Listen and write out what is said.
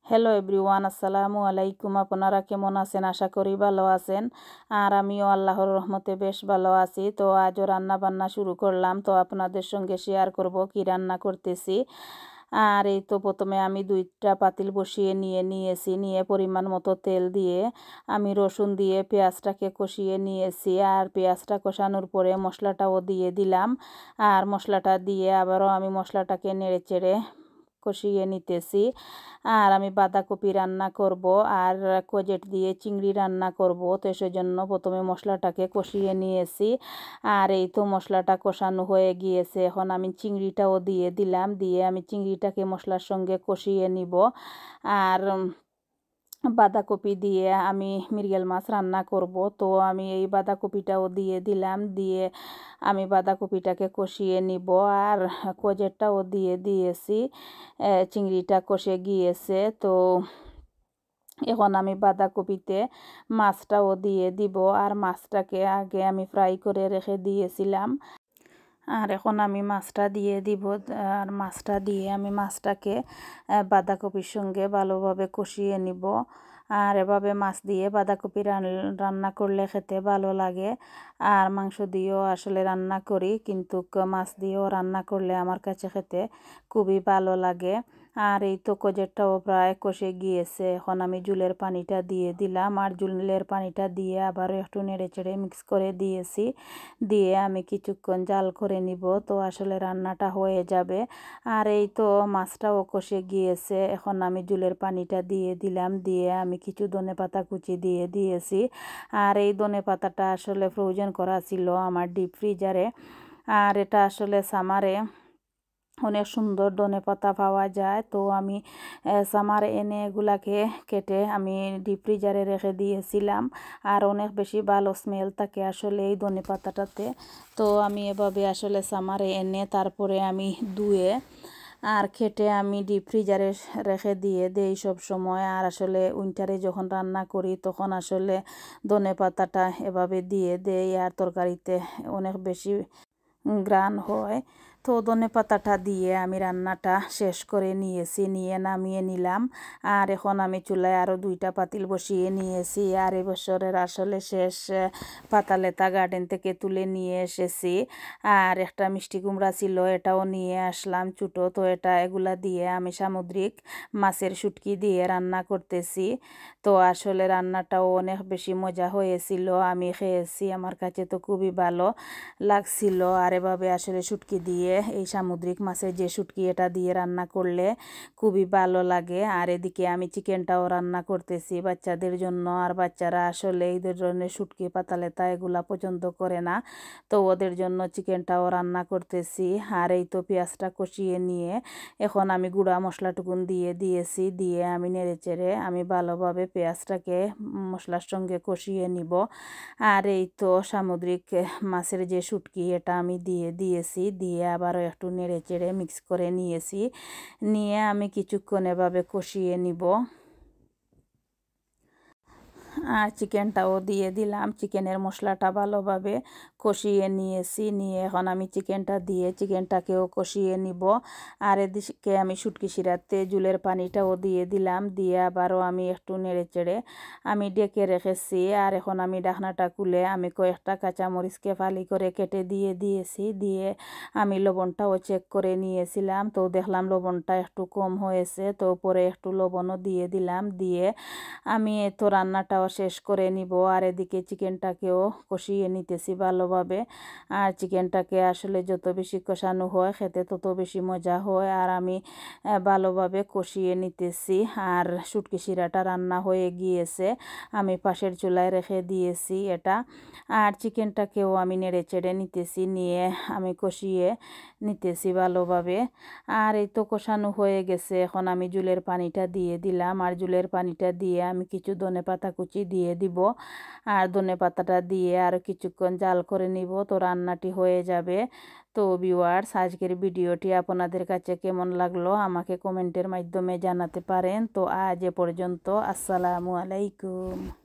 Hello everyone, আসসালামু আলাইকুম। আপনারা কেমন আছেন? আশা করি ভালো আছেন। আর আমিও আল্লাহর রহমতে বেশ ভালো আছি। তো আজও রান্না বান্না শুরু করলাম। তো আপনাদের সঙ্গে শেয়ার করব কি রান্না করতেছি। আর এই তো প্রথমে আমি 2টা পাতিল বসিয়ে নিয়েছি। নিয়ে পরিমাণ মতো তেল দিয়ে আমি রসুন দিয়ে পেঁয়াজটাকে কষিয়ে নিয়েছি। আর পেঁয়াজটা কষানোর পরে মশলাটাও দিয়ে দিলাম। আর মশলাটা দিয়ে আবারও আমি মশলাটাকে নেড়ে চেড়ে কষিয়ে নিতেছি। আর আমি বাঁধাকপি রান্না করব আর কোজেট দিয়ে চিংড়ি রান্না করব। তো সেজন্য প্রথমে মশলাটাকে কষিয়ে নিয়েছি। আর এই তো মশলাটা কষানো হয়ে গিয়েছে। এখন আমি চিংড়িটাও দিয়ে দিলাম। দিয়ে আমি চিংড়িটাকে মশলার সঙ্গে কষিয়ে নিব। আর বাঁধাকপি দিয়ে আমি মৃগেল মাছ রান্না করব। তো আমি এই বাঁধাকপিটাও দিয়ে দিলাম। দিয়ে আমি বাঁধাকপিটাকে কষিয়ে নিব। আর কোজেটটাও দিয়ে দিয়েছি। চিংড়িটা কষে গিয়েছে। তো এখন আমি বাঁধাকপিতে মাছটাও দিয়ে দিব। আর মাছটাকে আগে আমি ফ্রাই করে রেখে দিয়েছিলাম। আর এখন আমি মাছটা দিয়ে দিব। আর মাছটা দিয়ে আমি মাছটাকে বাঁধাকপির সঙ্গে ভালোভাবে কষিয়ে নিব। আর এভাবে মাছ দিয়ে বাঁধাকপি রান্না করলে খেতে ভালো লাগে। আর মাংস দিয়েও আসলে রান্না করি, কিন্তু মাছ দিয়েও রান্না করলে আমার কাছে খেতে খুবই ভালো লাগে। আর এই তো কোজেরটাও প্রায় কষে গিয়েছে। এখন আমি জুলের পানিটা দিয়ে দিলাম। আর জুলের পানিটা দিয়ে আবারও একটু নেড়ে চেড়ে মিক্স করে দিয়েছি। দিয়ে আমি কিছুক্ষণ জাল করে নিব। তো আসলে রান্নাটা হয়ে যাবে। আর এই তো মাছটাও কষে গিয়েছে। এখন আমি জুলের পানিটা দিয়ে দিলাম। দিয়ে আমি কিছু ধনেপাতা কুচি দিয়ে দিয়েছি। আর এই ধনেপাতাটা আসলে ফ্রোজেন করা ছিল আমার ডিপ ফ্রিজারে। আর এটা আসলে সামারে অনেক সুন্দর ধনেপাতা পাওয়া যায়। তো আমি সামারে এনে এগুলাকে কেটে আমি ডিপ ফ্রিজারে রেখে দিয়েছিলাম। আর অনেক বেশি ভালো স্মেল থাকে আসলে এই ধনেপাতাটাতে। তো আমি এভাবে আসলে সামারে এনে তারপরে আমি ধুয়ে আর কেটে আমি ডিপ ফ্রিজারে রেখে দিয়ে দেই সব সময়। আর আসলে উইন্টারে যখন রান্না করি তখন আসলে ধনেপাতাটা এভাবে দিয়ে দেই। আর তরকারিতে অনেক বেশি গ্রান হয়। তো ধনেপাতাটা দিয়ে আমি রান্নাটা শেষ করে নিয়েছি। নিয়ে নামিয়ে নিলাম। আর এখন আমি চুলায় আরও 2টা পাতিল বসিয়ে নিয়েছি। আর এবছরের আসলে শেষ পাতালেতা গার্ডেন থেকে তুলে নিয়ে এসেছি। আর একটা মিষ্টি কুমড়া ছিল, এটাও নিয়ে আসলাম ছোটো। তো এগুলা দিয়ে আমি সামুদ্রিক মাছের শুটকি দিয়ে রান্না করতেছি। তো আসলে রান্নাটাও অনেক বেশি মজা হয়েছিল। আমি খেয়েছি, আমার কাছে তো খুবই ভালো লাগছিল। আর এভাবে আসলে শুটকি দিয়ে এই সামুদ্রিক মাছের যে শুটকি, এটা দিয়ে রান্না করলে খুবই ভালো লাগে। আর এদিকে আমি চিকেনটাও রান্না করতেছি বাচ্চাদের জন্য। আর বাচ্চারা আসলে এই ধরনের শুটকি পাতালেতা এগুলা পছন্দ করে না। তো ওদের জন্য চিকেনটাও রান্না করতেছি। আর এই তো পেঁয়াজটা কষিয়ে নিয়ে এখন আমি গুঁড়া মশলাটুকুন দিয়ে দিয়েছি। দিয়ে আমি নেড়ে চেড়ে আমি ভালোভাবে পেঁয়াজটাকে মশলার সঙ্গে কষিয়ে নিব। আর এই তো সামুদ্রিক মাছের যে শুটকি, এটা আমি দিয়ে দিয়েছি। দিয়ে আবারও একটু নেড়ে চেড়ে মিক্স করে নিয়েছি। নিয়ে আমি কিছুক্ষণ এভাবে কষিয়ে নিব। আর চিকেনটাও দিয়ে দিলাম। চিকেনের মশলাটা ভালোভাবে কষিয়ে নিয়েছি। নিয়ে এখন আমি চিকেনটা দিয়ে চিকেনটাকেও কষিয়ে নিব। আর এদিকে আমি শুটকি শিরাতে জুলের পানিটাও দিয়ে দিলাম। দিয়ে আবারও আমি একটু নেড়ে চেড়ে আমি ডেকে রেখেছি। আর এখন আমি ঢাকনাটা খুলে আমি কয়েকটা কাঁচামরিচকে ফালি করে কেটে দিয়ে দিয়েছি। দিয়ে আমি লবণটাও চেক করে নিয়েছিলাম। তো দেখলাম লবণটা একটু কম হয়েছে। তো পরে একটু লবণও দিয়ে দিলাম। দিয়ে আমি তো রান্নাটাও শেষ করে নিব। আর এদিকে চিকেনটাকেও কষিয়ে নিতেছি ভালোভাবে। আর চিকেনটাকে আসলে যত বেশি কষানো হয় খেতে তত বেশি মজা হয়। আর আমি ভালোভাবে কষিয়ে নিতেছি। আর শুটকি শিরাটা রান্না হয়ে গিয়েছে, আমি পাশের চুলায় রেখে দিয়েছি এটা। আর চিকেনটাকেও আমি নেড়ে চেড়ে নিতেছি। নিয়ে আমি কষিয়ে নিতেছি ভালোভাবে। আর এই তো কষানো হয়ে গেছে। এখন আমি জুলের পানিটা দিয়ে দিলাম। আর জুলের পানিটা দিয়ে আমি কিছু ধনেপাতা কুচি দিয়ে দিব। আর ধনেপাতাটা দিয়ে আর কিছুক্ষণ জাল করে নিব। তো রান্নাটি হয়ে যাবে। তো ভিউয়ার্স, আজকের ভিডিওটি আপনাদের কাছে কেমন লাগলো আমাকে কমেন্টের মাধ্যমে জানাতে পারেন। তো আজ এ পর্যন্ত, আসসালামু আলাইকুম।